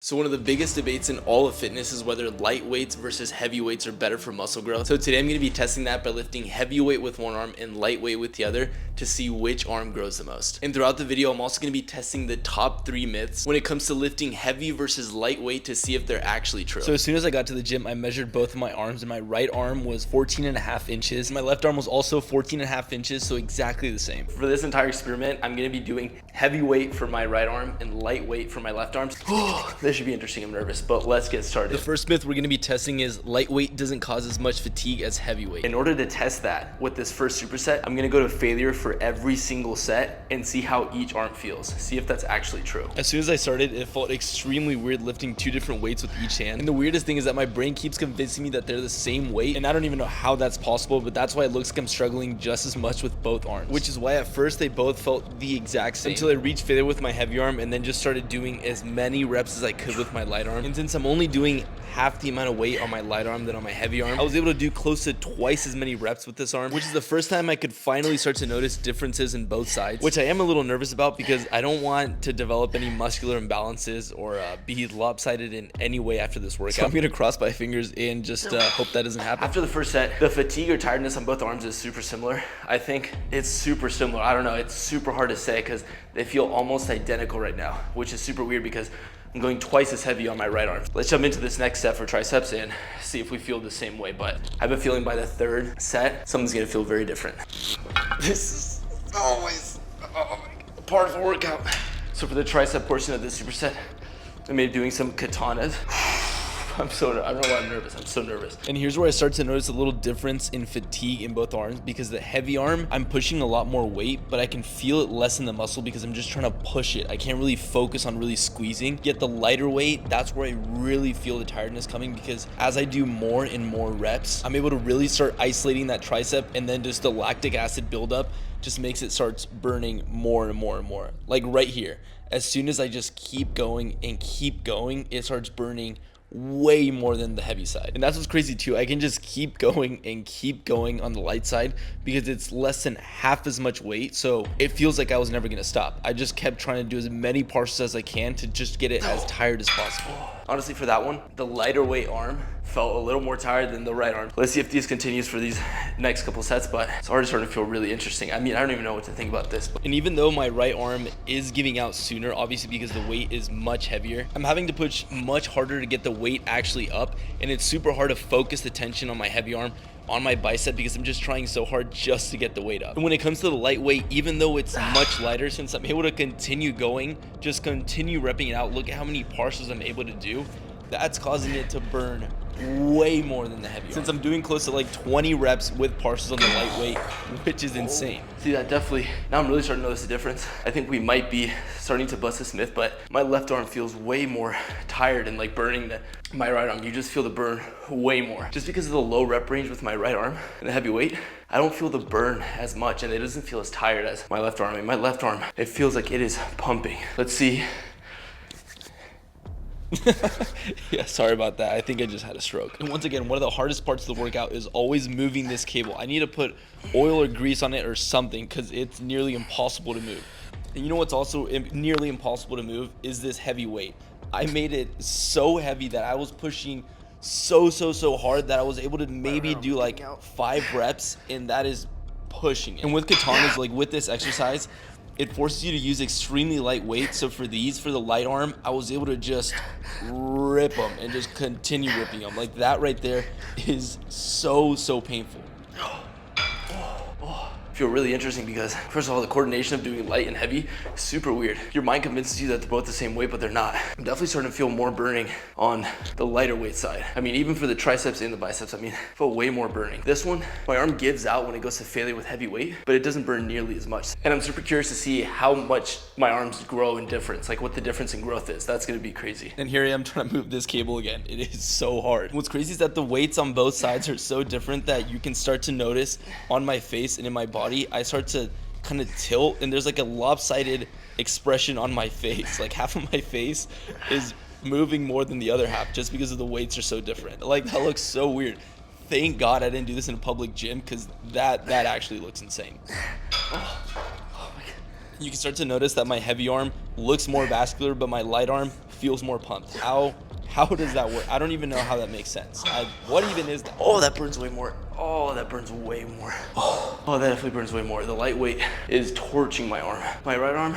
So one of the biggest debates in all of fitness is whether light weights versus heavy weights are better for muscle growth. So today I'm going to be testing that by lifting heavy weight with one arm and light weight with the other to see which arm grows the most. And throughout the video, I'm also going to be testing the top 3 myths when it comes to lifting heavy versus light weight to see if they're actually true. So as soon as I got to the gym, I measured both of my arms, and my right arm was 14.5 inches. My left arm was also 14.5 inches, so exactly the same. For this entire experiment, I'm going to be doing heavy weight for my right arm and light weight for my left arm. This should be interesting. I'm nervous, but let's get started. The first myth we're going to be testing is lightweight doesn't cause as much fatigue as heavyweight. In order to test that with this first superset, I'm going to go to failure for every single set and see how each arm feels. See if that's actually true. As soon as I started, it felt extremely weird lifting 2 different weights with each hand. And the weirdest thing is that my brain keeps convincing me that they're the same weight, and I don't even know how that's possible, but that's why it looks like I'm struggling just as much with both arms. Which is why at first they both felt the exact same until I reached failure with my heavy arm and then just started doing as many reps as I could with my light arm. And since I'm only doing half the amount of weight on my light arm than on my heavy arm, I was able to do close to twice as many reps with this arm, which is the first time I could finally start to notice differences in both sides, which I am a little nervous about because I don't want to develop any muscular imbalances or be lopsided in any way after this workout. So I'm gonna cross my fingers and just hope that doesn't happen. After the first set, the fatigue or tiredness on both arms is super similar. I think it's super similar. I don't know, it's super hard to say because they feel almost identical right now, which is super weird because I'm going twice as heavy on my right arm. Let's jump into this next set for triceps and see if we feel the same way. But I have a feeling by the third set, something's gonna feel very different. This is always part of the workout. So for the tricep portion of this superset, I made doing some katanas. I don't know why I'm nervous. I'm so nervous. And here's where I start to notice a little difference in fatigue in both arms, because the heavy arm, I'm pushing a lot more weight, but I can feel it less in the muscle because I'm just trying to push it. I can't really focus on really squeezing. Yet the lighter weight, that's where I really feel the tiredness coming, because as I do more and more reps, I'm able to really start isolating that tricep, and then just the lactic acid buildup just makes it starts burning more and more and more. Like right here, as soon as I just keep going and keep going, it starts burning way more than the heavy side. And that's what's crazy too. I can just keep going and keep going on the light side because it's less than half as much weight, so it feels like I was never gonna stop. I just kept trying to do as many partials as I can to just get it as tired as possible. Honestly, for that one, the lighter weight arm felt a little more tired than the right arm. Let's see if this continues for these next couple sets, but it's already starting to feel really interesting. I mean, I don't even know what to think about this. And even though my right arm is giving out sooner, obviously because the weight is much heavier, I'm having to push much harder to get the weight actually up, and it's super hard to focus the tension on my heavy arm on my bicep because I'm just trying so hard just to get the weight up. And when it comes to the lightweight, even though it's much lighter, since I'm able to continue going, just continue repping it out, look at how many partials I'm able to do, that's causing it to burn way more than the heavy arm. Since I'm doing close to like 20 reps with partials on the lightweight, which is insane. See, that definitely, now I'm really starting to notice the difference. I think we might be starting to bust this myth, but my left arm feels way more tired and like burning than my right arm. You just feel the burn way more. Just because of the low rep range with my right arm and the heavy weight, I don't feel the burn as much, and it doesn't feel as tired as my left arm. And my left arm, it feels like it is pumping. Let's see. Yeah, sorry about that. I think I just had a stroke. And once again, one of the hardest parts of the workout is always moving this cable. I need to put oil or grease on it or something because it's nearly impossible to move. And you know what's also nearly impossible to move is this heavy weight. I made it so heavy that I was pushing so hard that I was able to maybe do like 5 reps, and that is pushing it. And with katanas, like with this exercise, it forces you to use extremely light weight. So for the light arm, I was able to just rip them and just continue ripping them. Like that right there is so painful. Feel really interesting because first of all, the coordination of doing light and heavy is super weird. Your mind convinces you that they're both the same weight, but they're not. I'm definitely starting to feel more burning on the lighter weight side. I mean, even for the triceps and the biceps, I mean, I feel way more burning. This one, my arm gives out when it goes to failure with heavy weight, but it doesn't burn nearly as much. And I'm super curious to see how much my arms grow in difference, like what the difference in growth is. That's gonna be crazy. And here I am trying to move this cable again. It is so hard. What's crazy is that the weights on both sides are so different that you can start to notice on my face and in my body, I start to kind of tilt, and there's like a lopsided expression on my face. Like half of my face is moving more than the other half just because of the weights are so different. Like that looks so weird. Thank God I didn't do this in a public gym because that actually looks insane. You can start to notice that my heavy arm looks more vascular, but my light arm feels more pumped. How does that work? I don't even know how that makes sense. What even is that? Oh, that burns way more. Oh, that burns way more. Oh, that definitely burns way more. The lightweight is torching my arm. My right arm,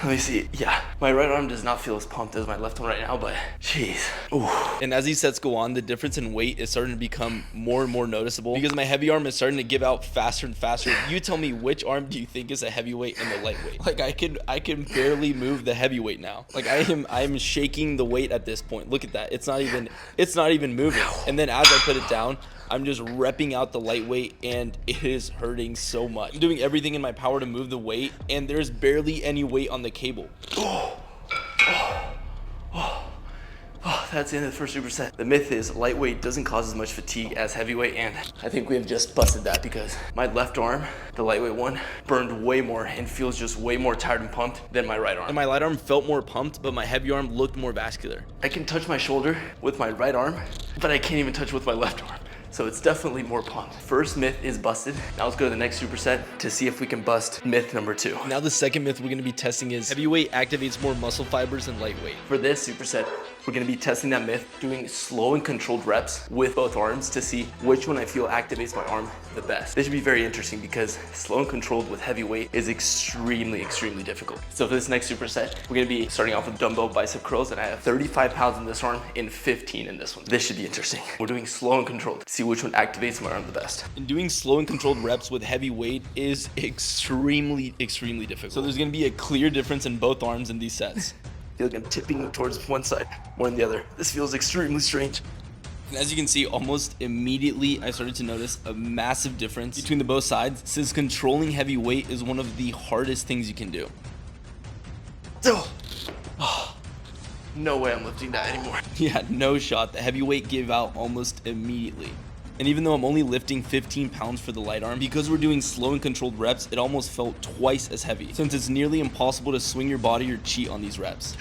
let me see. Yeah, my right arm does not feel as pumped as my left one right now, but jeez. Ooh. And as these sets go on, the difference in weight is starting to become more and more noticeable because my heavy arm is starting to give out faster and faster. You tell me, which arm do you think is a heavyweight and the lightweight? Like I can barely move the heavyweight now. Like I'm shaking the weight at this point. Look at that. It's not even moving. And then as I put it down, I'm just repping out the lightweight and it is hurting so much. I'm doing everything in my power to move the weight and there's barely any weight on the cable. That's the end of the first superset. The myth is lightweight doesn't cause as much fatigue as heavyweight, and I think we have just busted that because my left arm, the lightweight one, burned way more and feels just way more tired and pumped than my right arm. And my right arm felt more pumped, but my heavy arm looked more vascular. I can touch my shoulder with my right arm, but I can't even touch with my left arm. So it's definitely more pumped. First myth is busted. Now let's go to the next superset to see if we can bust myth number 2. Now the second myth we're gonna be testing is heavyweight activates more muscle fibers than lightweight. For this superset, we're gonna be testing that myth, doing slow and controlled reps with both arms to see which one I feel activates my arm the best. This should be very interesting because slow and controlled with heavyweight is extremely difficult. So for this next superset, we're gonna be starting off with dumbbell bicep curls, and I have 35 pounds in this arm and 15 in this one. This should be interesting. We're doing slow and controlled to see which one activates my arm the best. And doing slow and controlled reps with heavy weight is extremely difficult. So there's gonna be a clear difference in both arms in these sets. I feel like I'm tipping towards one side more than the other. This feels extremely strange. And as you can see, almost immediately I started to notice a massive difference between the both sides, since controlling heavy weight is one of the hardest things you can do. No way I'm lifting that anymore. Yeah, no shot. The heavyweight gave out almost immediately. And even though I'm only lifting 15 pounds for the light arm, because we're doing slow and controlled reps, it almost felt twice as heavy, since it's nearly impossible to swing your body or cheat on these reps.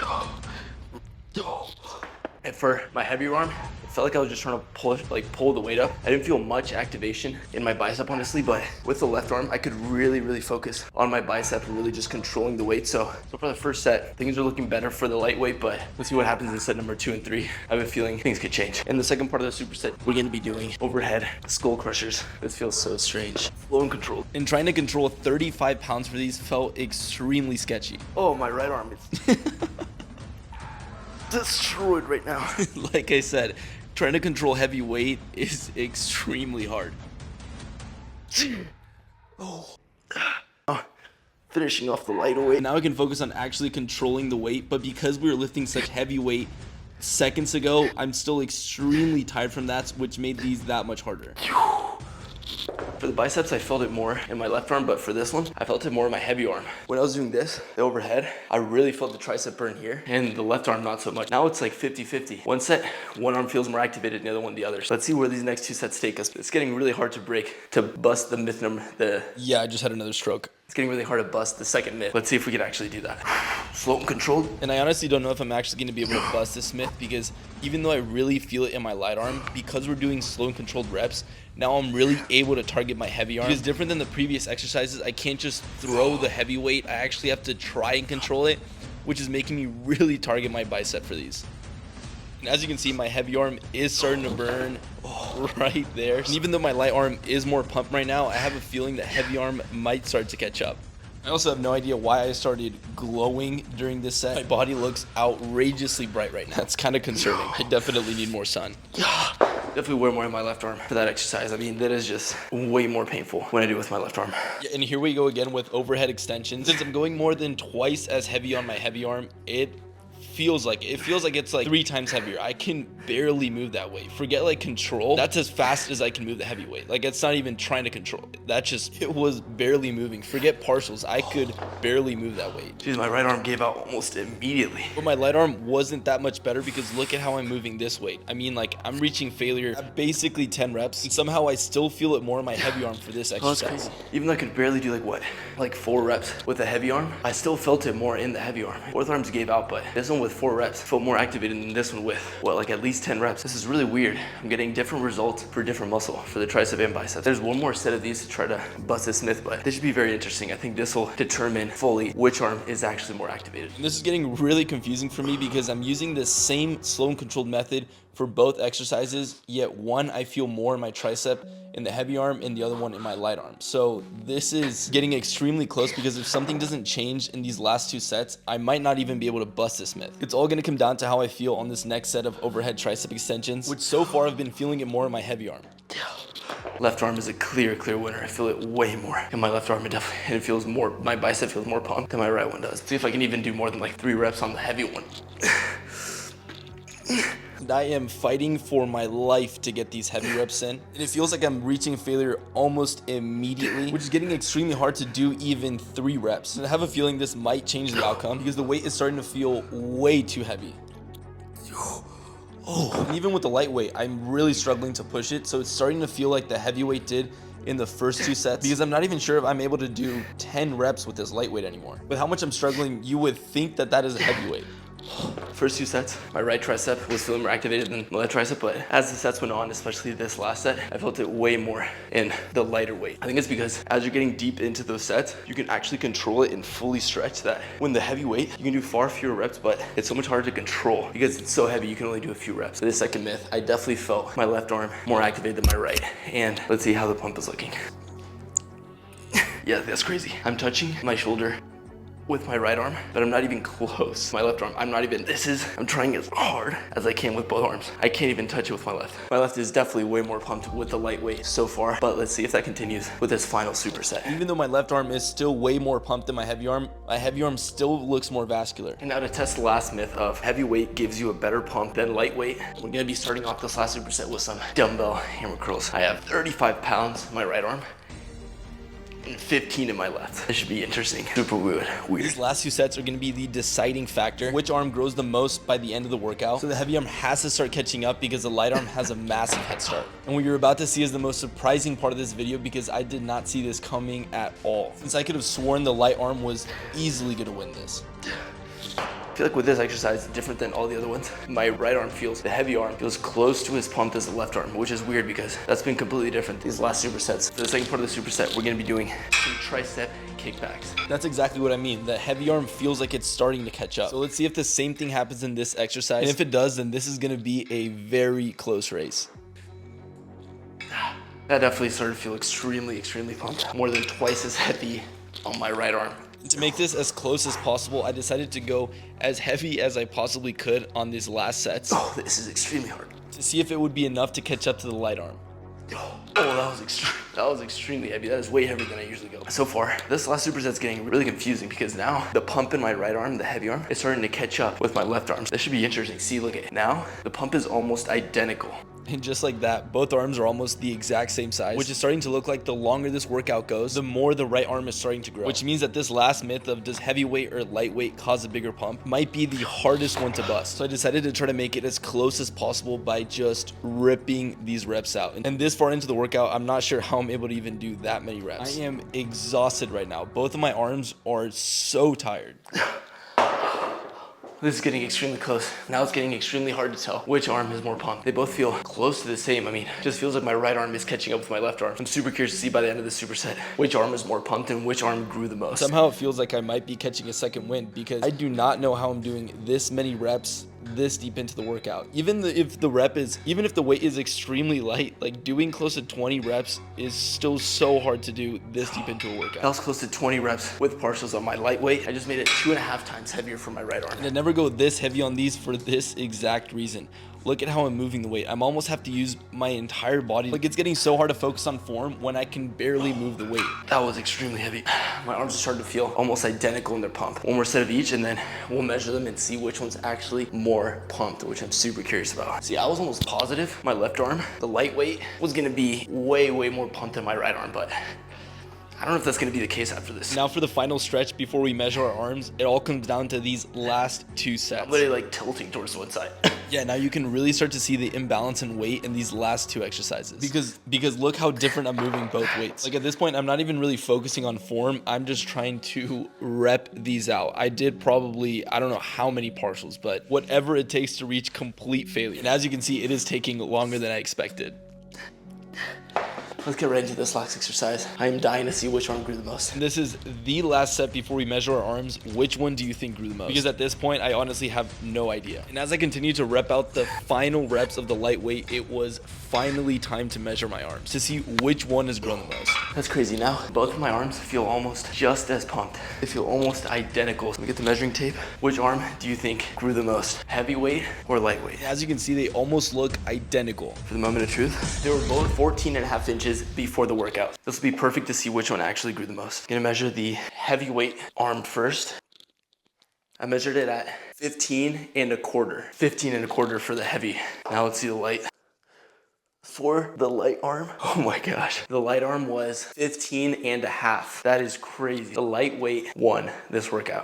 And for my heavier arm, it felt like I was just trying to pull the weight up. I didn't feel much activation in my bicep, honestly, but with the left arm, I could really focus on my bicep and really just controlling the weight. So for the first set, things are looking better for the lightweight, but let's see what happens in set number 2 and 3. I have a feeling things could change. In the second part of the superset, we're gonna be doing overhead skull crushers. This feels so strange. Slow and controlled. And trying to control 35 pounds for these felt extremely sketchy. Oh, my right arm is destroyed right now. Like I said, trying to control heavy weight is extremely hard. Finishing off the lighter weight. Now I can focus on actually controlling the weight, but because we were lifting such heavy weight seconds ago, I'm still extremely tired from that, which made these that much harder. For the biceps, I felt it more in my left arm, but for this one, I felt it more in my heavy arm. When I was doing this, the overhead, I really felt the tricep burn here, and the left arm not so much. Now it's like 50-50. One set, one arm feels more activated, the other one the other. So let's see where these next 2 sets take us. It's getting really hard to break, to bust the myth number, Yeah, I just had another stroke. It's getting really hard to bust the second myth. Let's see if we can actually do that. Slow and controlled. And I honestly don't know if I'm actually going to be able to bust this myth, because even though I really feel it in my light arm, because we're doing slow and controlled reps, now I'm really able to target my heavy arm. Because different than the previous exercises, I can't just throw the heavy weight. I actually have to try and control it, which is making me really target my bicep for these. And as you can see, my heavy arm is starting to burn right there. And even though my light arm is more pumped right now, I have a feeling that heavy arm might start to catch up. I also have no idea why I started glowing during this set. My body looks outrageously bright right now. That's kind of concerning. I definitely need more sun. Definitely wear more in my left arm for that exercise. I mean, that is just way more painful when I do it with my left arm. Yeah, and here we go again with overhead extensions. Since I'm going more than twice as heavy on my heavy arm, it feels like it's like 3 times heavier. I can barely move that weight. Forget like control. That's as fast as I can move the heavy weight. Like, it's not even trying to control it. It was barely moving. Forget partials. I could barely move that weight. Jeez, my right arm gave out almost immediately. But my light arm wasn't that much better, because look at how I'm moving this weight. I mean, like, I'm reaching failure at basically 10 reps, and somehow I still feel it more in my heavy arm for this exercise. Oh, that's crazy. Even though I could barely do like 4 reps with a heavy arm, I still felt it more in the heavy arm. Both arms gave out, but this one with with 4 reps felt more activated than this one with, what, like at least 10 reps. This is really weird. I'm getting different results for different muscle, for the tricep and bicep. There's one more set of these to try to bust this myth, but this should be very interesting. I think this will determine fully which arm is actually more activated. This is getting really confusing for me because I'm using the same slow and controlled method for both exercises, yet one I feel more in my tricep in the heavy arm and the other one in my light arm. So this is getting extremely close because if something doesn't change in these last 2 sets, I might not even be able to bust this myth. It's all gonna come down to how I feel on this next set of overhead tricep extensions, which so far I've been feeling it more in my heavy arm. Left arm is a clear winner. I feel it way more in my left arm. It feels more, my bicep feels more pumped than my right one does. See if I can even do more than like 3 reps on the heavy one. I am fighting for my life to get these heavy reps in, and it feels like I'm reaching failure almost immediately, which is getting extremely hard to do even 3 reps. And I have a feeling this might change the outcome because the weight is starting to feel way too heavy. Oh, and even with the lightweight, I'm really struggling to push it, so it's starting to feel like the heavyweight did in the first 2 sets because I'm not even sure if I'm able to do 10 reps with this lightweight anymore. With how much I'm struggling, you would think that that is a heavyweight. First 2 sets, my right tricep was feeling more activated than my left tricep, but as the sets went on, especially this last set, I felt it way more in the lighter weight. I think it's because as you're getting deep into those sets, you can actually control it and fully stretch that. When the heavy weight, you can do far fewer reps, but it's so much harder to control because it's so heavy, you can only do a few reps. For this second myth, I definitely felt my left arm more activated than my right. And let's see how the pump is looking. Yeah, that's crazy. I'm touching my shoulder with my right arm, but I'm not even close. My left arm, I'm trying as hard as I can with both arms. I can't even touch it with my left. My left is definitely way more pumped with the lightweight so far, but let's see if that continues with this final superset. Even though my left arm is still way more pumped than my heavy arm still looks more vascular. And now to test the last myth of heavyweight gives you a better pump than lightweight, we're gonna be starting off this last superset with some dumbbell hammer curls. I have 35 pounds in my right arm, and 15 in my left. This should be interesting. Super weird. These last 2 sets are going to be the deciding factor. Which arm grows the most by the end of the workout. So the heavy arm has to start catching up because the light arm has a massive head start. And what you're about to see is the most surprising part of this video because I did not see this coming at all. Since I could have sworn the light arm was easily going to win this. I feel like with this exercise, different than all the other ones, my right arm feels, the heavy arm feels close to as pumped as the left arm, which is weird because that's been completely different these last supersets. For the second part of the superset, we're gonna be doing some tricep kickbacks. That's exactly what I mean. The heavy arm feels like it's starting to catch up. So let's see if the same thing happens in this exercise. And if it does, then this is gonna be a very close race. That definitely started to feel extremely pumped. More than twice as heavy on my right arm. To make this as close as possible, I decided to go as heavy as I possibly could on these last sets. Oh, this is extremely hard. To see if it would be enough to catch up to the light arm. Oh, that was extremely heavy. That is way heavier than I usually go. So far, this last superset's getting really confusing because now the pump in my right arm, the heavy arm, is starting to catch up with my left arm. This should be interesting. See, look at it. Now, the pump is almost identical. And just like that, both arms are almost the exact same size, which is starting to look like the longer this workout goes, the more the right arm is starting to grow. Which means that this last myth of does heavyweight or lightweight cause a bigger pump might be the hardest one to bust. So I decided to try to make it as close as possible by just ripping these reps out. And this far into the workout, I'm not sure how I'm able to even do that many reps. I am exhausted right now. Both of my arms are so tired. This is getting extremely close. Now it's getting extremely hard to tell which arm is more pumped. They both feel close to the same. I mean, it just feels like my right arm is catching up with my left arm. I'm super curious to see by the end of the superset which arm is more pumped and which arm grew the most. Somehow it feels like I might be catching a second wind because I do not know how I'm doing this many reps this deep into the workout. Even if the weight is extremely light, like doing close to 20 reps is still so hard to do this deep into a workout. That was close to 20 reps with partials on my lightweight. I just made it 2.5 times heavier for my right arm. And I never go this heavy on these for this exact reason. Look at how I'm moving the weight. I'm almost have to use my entire body. Like, it's getting so hard to focus on form when I can barely move the weight. That was extremely heavy. My arms are starting to feel almost identical in their pump. One more set of each and then we'll measure them and see which one's actually more pumped, which I'm super curious about. See, I was almost positive my left arm, the lightweight, was gonna be way more pumped than my right arm, but I don't know if that's going to be the case after this. Now for the final stretch before we measure our arms, it all comes down to these last 2 sets. I'm literally like tilting towards one side. Yeah, now you can really start to see the imbalance in weight in these last 2 exercises. Because look how different I'm moving both weights. Like at this point, I'm not even really focusing on form. I'm just trying to rep these out. I did probably, I don't know how many partials, but whatever it takes to reach complete failure. And as you can see, it is taking longer than I expected. Let's get right into this last exercise. I am dying to see which arm grew the most. And this is the last set before we measure our arms. Which one do you think grew the most? Because at this point, I honestly have no idea. And as I continue to rep out the final reps of the lightweight, it was finally time to measure my arms to see which one has grown the most. That's crazy. Now, both of my arms feel almost just as pumped. They feel almost identical. Let me get the measuring tape. Which arm do you think grew the most? Heavyweight or lightweight? As you can see, they almost look identical. For the moment of truth, they were both 14.5 inches before the workout. This will be perfect to see which one actually grew the most. I'm gonna measure the heavyweight arm first. I measured it at 15.25. 15.25 for the heavy. Now let's see the light. For the light arm, oh my gosh, the light arm was 15.5. That is crazy. The lightweight won this workout.